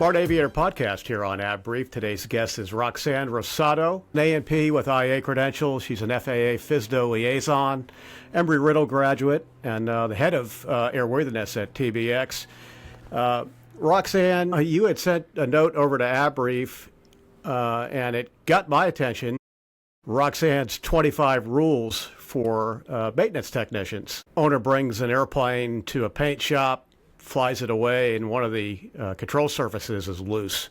Smart Aviator podcast here on Ab Brief. Today's guest is Roxanne Rosado, an A&P with IA credentials. She's an FAA FSDO liaison, Embry-Riddle graduate, and the head of airworthiness at TBX. Roxanne, you had sent a note over to Ab Brief, and it got my attention. Roxanne's 25 rules for maintenance technicians. Owner brings an airplane to a paint shop, flies it away, and one of the control surfaces is loose.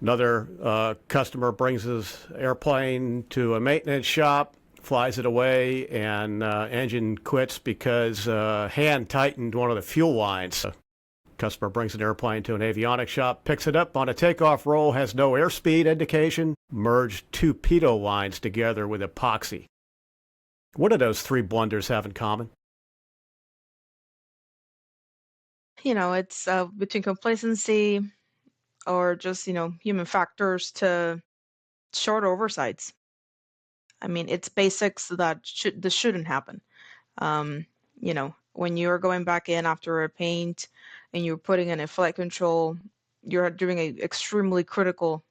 Another customer brings his airplane to a maintenance shop, flies it away, and engine quits because hand tightened one of the fuel lines. Customer brings an airplane to an avionics shop, picks it up on a takeoff roll, has no airspeed indication, merged two pitot lines together with epoxy. What do those three blunders have in common? It's between complacency or just, human factors to short oversights. I mean, it's basics that this shouldn't happen. When you're going back in after a paint and you're putting in a flight control, you're doing extremely critical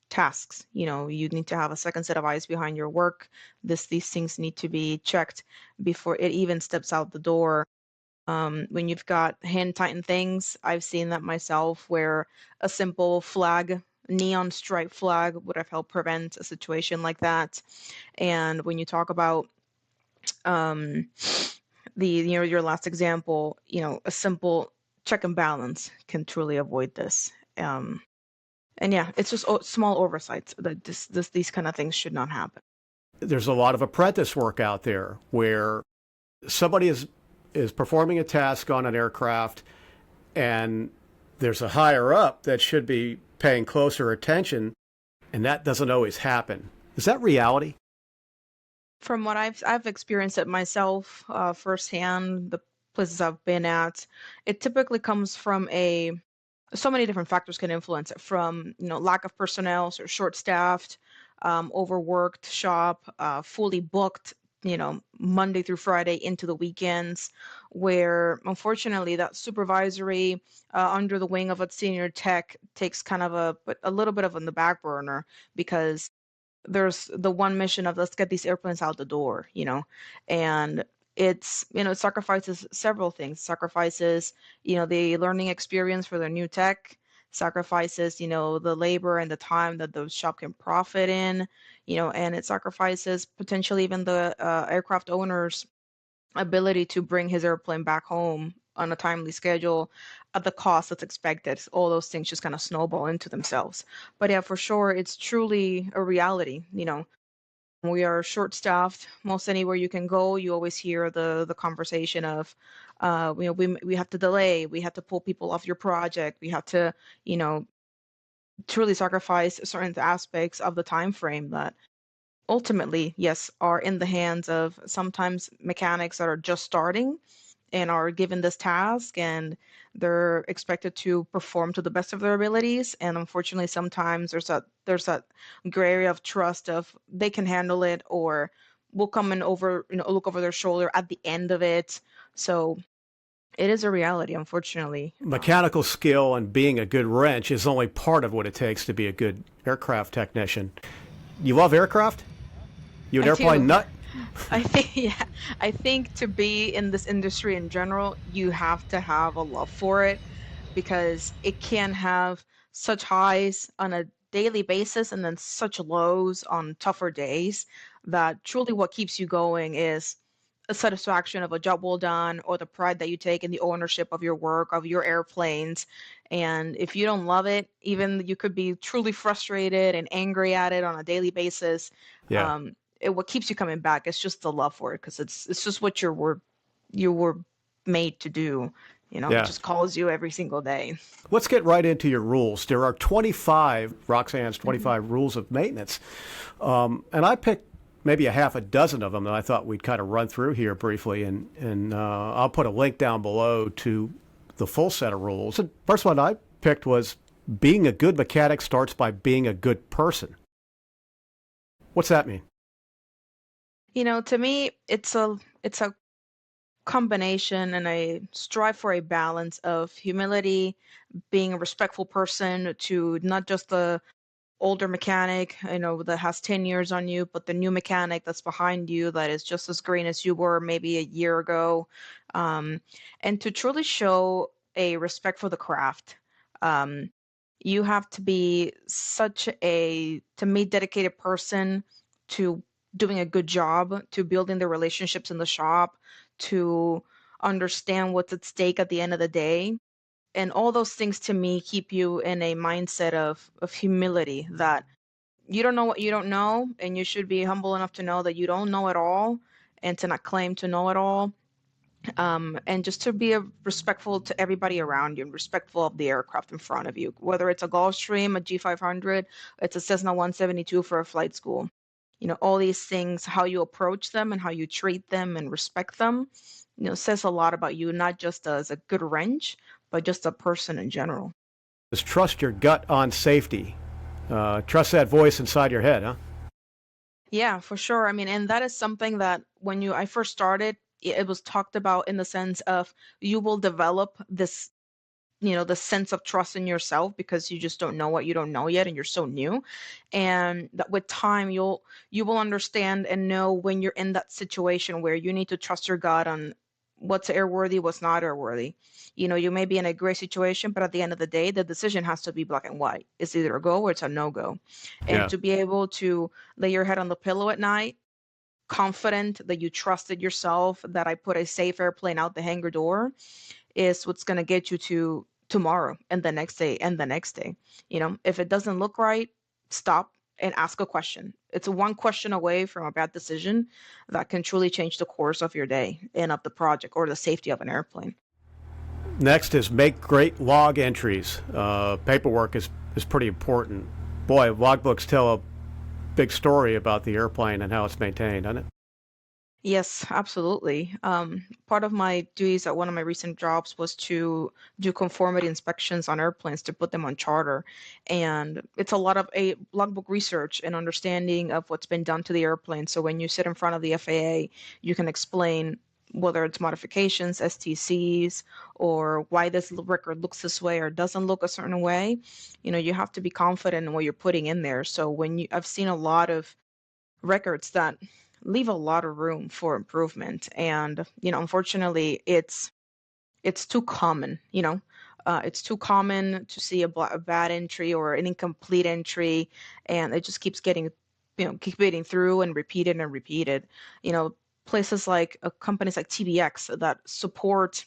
tasks. You need to have a second set of eyes behind your work. These things need to be checked before it even steps out the door. When you've got hand tightened things, I've seen that myself where a simple flag, neon stripe flag, would have helped prevent a situation like that. And when you talk about your last example, a simple check and balance can truly avoid this. And yeah, it's just small oversights that these kind of things should not happen. There's a lot of apprentice work out there where somebody is performing a task on an aircraft and there's a higher up that should be paying closer attention, and that doesn't always happen. Is that reality? From what I've experienced it myself firsthand, the places I've been at, it typically comes from so many different factors can influence it, from lack of personnel, so short-staffed, overworked shop, fully booked, Monday through Friday into the weekends, where unfortunately that supervisory under the wing of a senior tech takes kind of a little bit of on the back burner, because there's the one mission of let's get these airplanes out the door, and it sacrifices several things. Sacrifices, the learning experience for the new tech, sacrifices, the labor and the time that the shop can profit in, and it sacrifices potentially even the aircraft owner's ability to bring his airplane back home on a timely schedule at the cost that's expected. All those things just kind of snowball into themselves. But yeah, for sure, it's truly a reality. We are short-staffed. Most anywhere you can go, you always hear the conversation of, we have to delay, we have to pull people off your project, we have to, truly sacrifice certain aspects of the time frame that ultimately, yes, are in the hands of sometimes mechanics that are just starting and are given this task, and they're expected to perform to the best of their abilities. And unfortunately, sometimes there's that gray area of trust of they can handle it, or we'll come in over, look over their shoulder at the end of it. So it is a reality, unfortunately. Mechanical skill and being a good wrench is only part of what it takes to be a good aircraft technician. You love aircraft? You an airplane nut? I think to be in this industry in general, you have to have a love for it, because it can have such highs on a daily basis and then such lows on tougher days, that truly what keeps you going is a satisfaction of a job well done, or the pride that you take in the ownership of your work, of your airplanes. And if you don't love it, even you could be truly frustrated and angry at it on a daily basis. Yeah. What keeps you coming back is just the love for it, because it's just what you were made to do. Yeah. It just calls you every single day. Let's get right into your rules. There are 25, Roxanne's 25 rules of maintenance. And I picked maybe a half a dozen of them that I thought we'd kind of run through here briefly. And I'll put a link down below to the full set of rules. The first one I picked was being a good mechanic starts by being a good person. What's that mean? To me, it's a combination and I strive for a balance of humility, being a respectful person to not just the older mechanic, that has 10 years on you, but the new mechanic that's behind you that is just as green as you were maybe a year ago. Um, and to truly show a respect for the craft. Um, you have to be such a, to me, dedicated person to doing a good job, to building the relationships in the shop, to understand what's at stake at the end of the day. And all those things to me keep you in a mindset of humility that you don't know what you don't know, and you should be humble enough to know that you don't know it all and to not claim to know it all. And just to be respectful to everybody around you and respectful of the aircraft in front of you, whether it's a Gulfstream, a G500, it's a Cessna 172 for a flight school. All these things, how you approach them and how you treat them and respect them, says a lot about you, not just as a good wrench, but just a person in general. Just trust your gut on safety. Trust that voice inside your head, huh? Yeah, for sure. I mean, and that is something that when I first started, it was talked about in the sense of you will develop this, the sense of trust in yourself because you just don't know what you don't know yet and you're so new. And that with time you will understand and know when you're in that situation where you need to trust your gut on what's airworthy, what's not airworthy. You may be in a great situation, but at the end of the day, the decision has to be black and white. It's either a go or it's a no go. And Yeah. to be able to lay your head on the pillow at night, confident that you trusted yourself, that I put a safe airplane out the hangar door, is what's going to get you to tomorrow and the next day and the next day. If it doesn't look right, stop and ask a question. It's one question away from a bad decision that can truly change the course of your day and of the project or the safety of an airplane. Next is make great log entries. Paperwork is pretty important. Boy, logbooks tell a big story about the airplane and how it's maintained, doesn't it? Yes, absolutely. Part of my duties at one of my recent jobs was to do conformity inspections on airplanes to put them on charter. And it's a lot of a logbook research and understanding of what's been done to the airplane. So when you sit in front of the FAA, you can explain whether it's modifications, STCs, or why this record looks this way or doesn't look a certain way. You have to be confident in what you're putting in there. So I've seen a lot of records that leave a lot of room for improvement, and unfortunately it's too common. It's too common to see a bad entry or an incomplete entry, and it just keeps getting keep getting through and repeated. you know Places like companies like TBX that support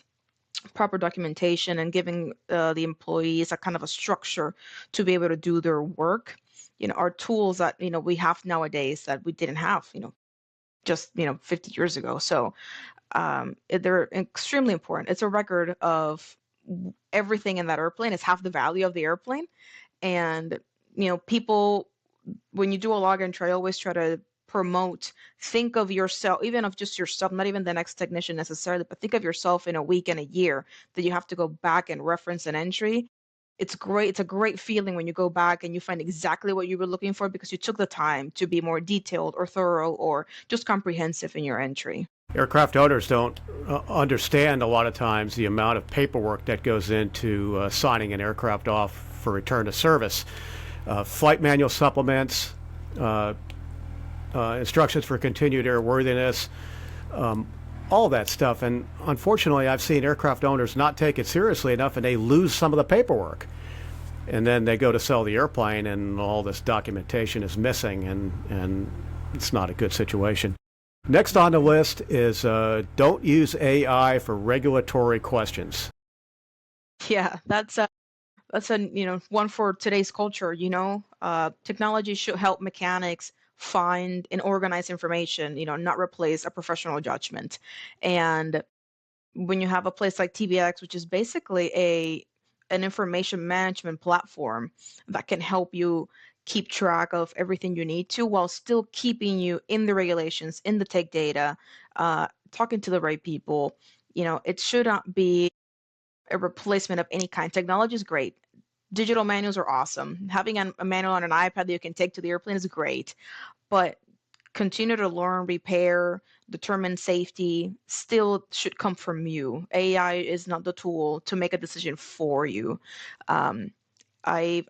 proper documentation and giving the employees a kind of a structure to be able to do their work, are tools that we have nowadays that we didn't have just 50 years ago. So they're extremely important. It's a record of everything in that airplane. It's half the value of the airplane. And people, when you do a log entry, I always try to promote, think of yourself, even of just yourself, not even the next technician necessarily, but think of yourself in a week and a year that you have to go back and reference an entry. It's great. It's a great feeling when you go back and you find exactly what you were looking for because you took the time to be more detailed or thorough or just comprehensive in your entry. Aircraft owners don't understand a lot of times the amount of paperwork that goes into signing an aircraft off for return to service. Flight manual supplements, instructions for continued airworthiness, all that stuff. And unfortunately, I've seen aircraft owners not take it seriously enough and they lose some of the paperwork. And then they go to sell the airplane and all this documentation is missing, and it's not a good situation. Next on the list is don't use AI for regulatory questions. Yeah, that's a one for today's culture. Technology should help mechanics find and organize information, not replace a professional judgment. And when you have a place like TBX, which is basically an information management platform that can help you keep track of everything you need to while still keeping you in the regulations, in the tech data, talking to the right people, it should not be a replacement of any kind. Technology is great. Digital manuals are awesome. Having a manual on an iPad that you can take to the airplane is great. But continue to learn, repair, determine safety still should come from you. AI is not the tool to make a decision for you. Um, I've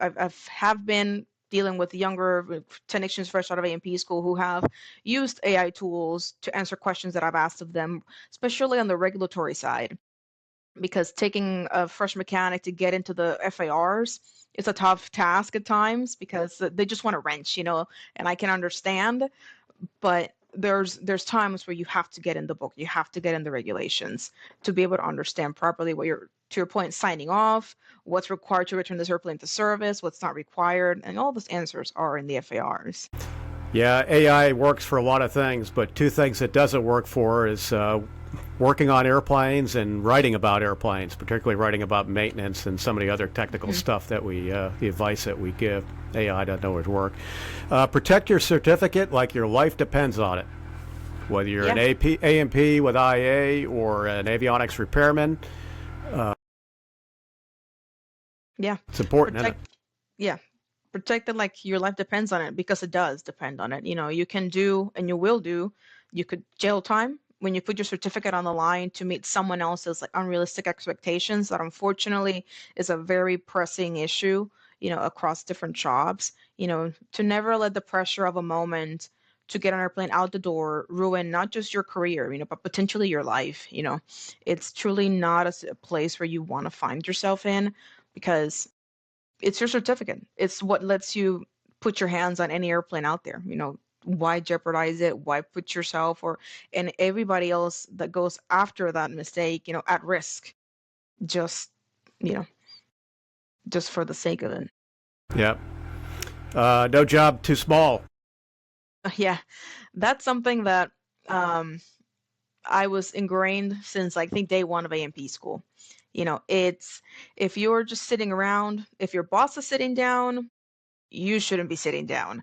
have been dealing with younger technicians fresh out of A&P school who have used AI tools to answer questions that I've asked of them, especially on the regulatory side, because taking a fresh mechanic to get into the FARs is a tough task at times because they just want a wrench, and I can understand, but there's times where you have to get in the book, you have to get in the regulations to be able to understand properly what you're, to your point, signing off, what's required to return this airplane to service, what's not required, and all those answers are in the FARs. Yeah, AI works for a lot of things, but two things it doesn't work for is working on airplanes and writing about airplanes, particularly writing about maintenance and some of the other technical stuff that the advice that we give. AI doesn't always work. Protect your certificate like your life depends on it. Whether you're an A&P with IA or an avionics repairman, it's important, isn't it? Yeah, protect it like your life depends on it, because it does depend on it. You can do, and you will do, you could jail time when you put your certificate on the line to meet someone else's like unrealistic expectations. That unfortunately is a very pressing issue, across different jobs. To never let the pressure of a moment to get an airplane out the door ruin not just your career, but potentially your life. It's truly not a place where you want to find yourself in, because it's your certificate. It's what lets you put your hands on any airplane out there. Why jeopardize it? Why put yourself and everybody else that goes after that mistake, at risk, just, you know, just for the sake of it. Yeah. No job too small. Yeah, that's something that I was ingrained since, I think, day one of A&P school. It's, if you're just sitting around, if your boss is sitting down, you shouldn't be sitting down.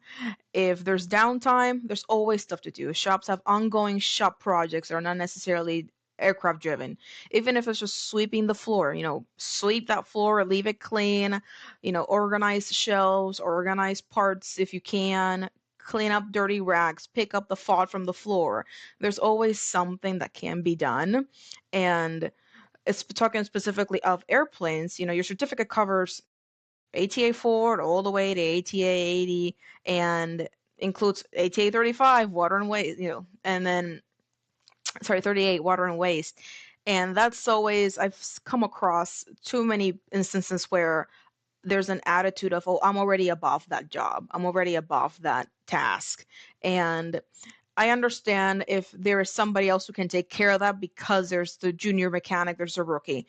If there's downtime, there's always stuff to do. Shops have ongoing shop projects that are not necessarily aircraft driven. Even if it's just sweeping the floor, sweep that floor, leave it clean, organize the shelves, organize parts if you can, clean up dirty racks, pick up the fod from the floor. There's always something that can be done. And it's talking specifically of airplanes, your certificate covers ATA 4 all the way to ATA 80, and includes ATA 35, water and waste, and then, sorry, 38, water and waste. And that's always, I've come across too many instances where there's an attitude of, oh, I'm already above that job. I'm already above that task. And I understand if there is somebody else who can take care of that, because there's the junior mechanic, there's a rookie.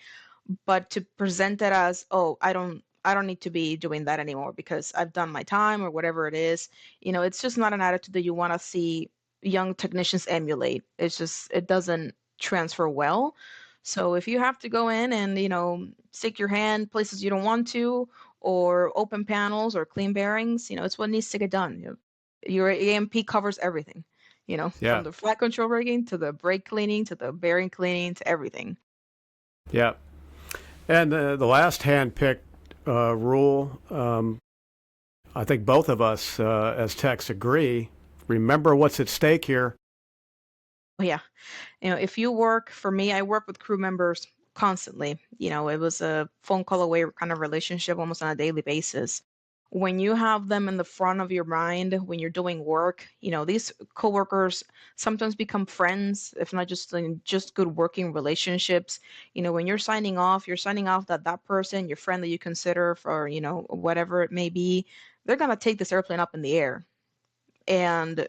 But to present it as, oh, I don't need to be doing that anymore because I've done my time or whatever it is, it's just not an attitude that you want to see young technicians emulate. It's just, it doesn't transfer well. So if you have to go in and, stick your hand places you don't want to, or open panels or clean bearings, it's what needs to get done. Your A&P covers everything, Yeah. from the flight control rigging to the brake cleaning to the bearing cleaning to everything. Yeah. And the last hand-picked rule, I think both of us as techs agree, remember what's at stake here. Yeah. If you work, for me, I work with crew members constantly. It was a phone call away kind of relationship almost on a daily basis. When you have them in the front of your mind when you're doing work, these coworkers sometimes become friends, if not just good working relationships. When you're signing off that that person, your friend that you consider for, whatever it may be, they're gonna take this airplane up in the air. And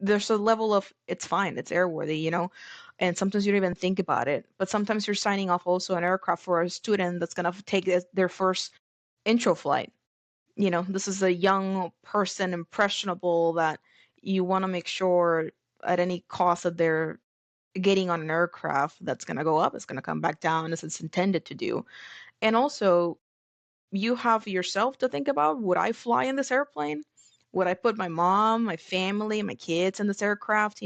there's a level of, it's fine, it's airworthy, and sometimes you don't even think about it. But sometimes you're signing off also an aircraft for a student that's going to take their first intro flight. This is a young person, impressionable, that you want to make sure at any cost that they're getting on an aircraft that's going to go up, it's going to come back down as it's intended to do. And also, you have yourself to think about. Would I fly in this airplane? Would I put my mom, my family, my kids in this aircraft?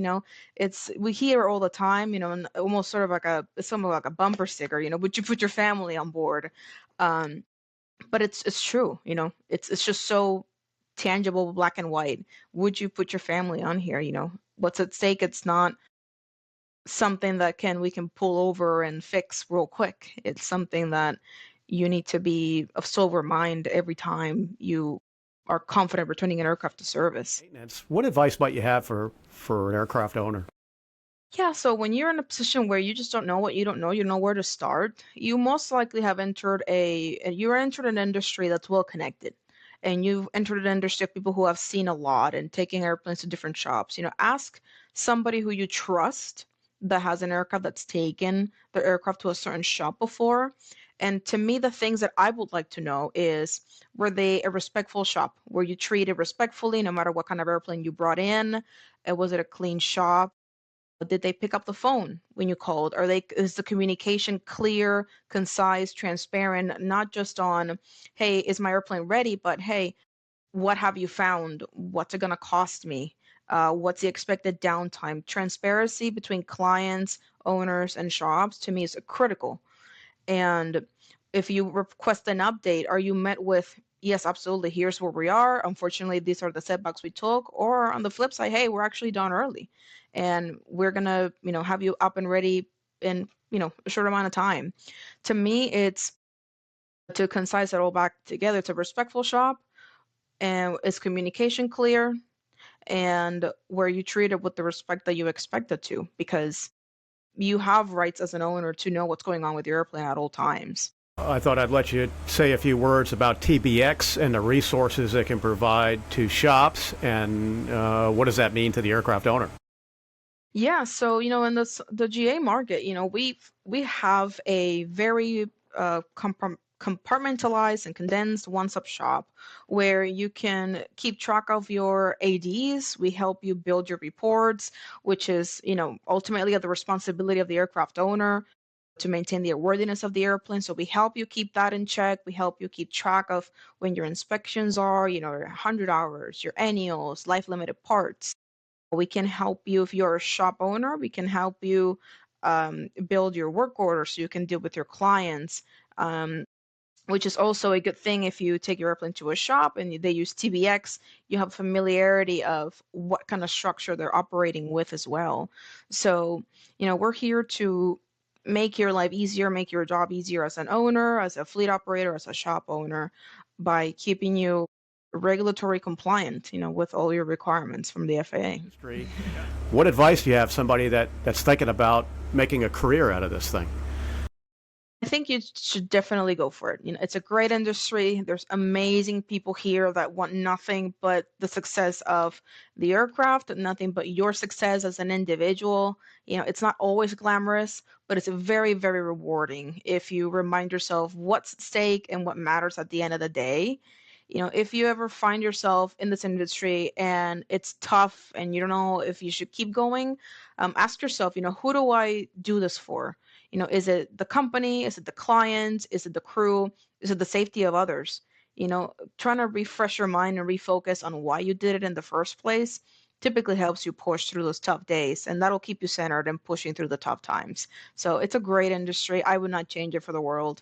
We hear all the time, and almost sort of like it's somewhat like a bumper sticker, would you put your family on board? But it's true, it's just so tangible, black and white. Would you put your family on here? What's at stake? It's not something that we can pull over and fix real quick. It's something that you need to be of sober mind every time you are confident returning an aircraft to service. Maintenance. What advice might you have for an aircraft owner? Yeah, so when you're in a position where you just don't know what you know where to start, you most likely have you're entered an industry that's well connected. And you've entered an industry of people who have seen a lot and taking airplanes to different shops. Ask somebody who you trust that has an aircraft that's taken their aircraft to a certain shop before. And to me, the things that I would like to know is, were they a respectful shop? Were you treated respectfully no matter what kind of airplane you brought in? Was it a clean shop? Did they pick up the phone when you called? Is the communication clear, concise, transparent, not just on, hey, is my airplane ready, but hey, what have you found? What's it gonna cost me? What's the expected downtime? Transparency between clients, owners, and shops to me is critical. And if you request an update, are you met with, yes, absolutely, here's where we are. Unfortunately, these are the setbacks we took. Or on the flip side, hey, we're actually done early. And we're gonna, have you up and ready in, a short amount of time. To me, it's to concise it all back together. It's a respectful shop, and is communication clear, and where you treat it with the respect that you expect it to, because you have rights as an owner to know what's going on with your airplane at all times. I thought I'd let you say a few words about TBX and the resources it can provide to shops, and what does that mean to the aircraft owner? Yeah, so in the GA market, we have a very compartmentalized and condensed one-stop shop where you can keep track of your ADs. We help you build your reports, which is ultimately the responsibility of the aircraft owner to maintain the airworthiness of the airplane. So we help you keep that in check. We help you keep track of when your inspections are, your 100 hours, your annuals, life limited parts. We can help you if you're a shop owner. We can help you build your work order so you can deal with your clients. Which is also a good thing if you take your airplane to a shop and they use TBX, you have familiarity of what kind of structure they're operating with as well. So, we're here to make your life easier, make your job easier as an owner, as a fleet operator, as a shop owner, by keeping you regulatory compliant, with all your requirements from the FAA. What advice do you have somebody that's thinking about making a career out of this thing? I think you should definitely go for it. It's a great industry. There's amazing people here that want nothing but the success of the aircraft, nothing but your success as an individual. It's not always glamorous, but it's very, very rewarding if you remind yourself what's at stake and what matters at the end of the day. If you ever find yourself in this industry and it's tough and you don't know if you should keep going, ask yourself, who do I do this for? Is it the company? Is it the client? Is it the crew? Is it the safety of others? Trying to refresh your mind and refocus on why you did it in the first place typically helps you push through those tough days, and that'll keep you centered and pushing through the tough times. So it's a great industry. I would not change it for the world.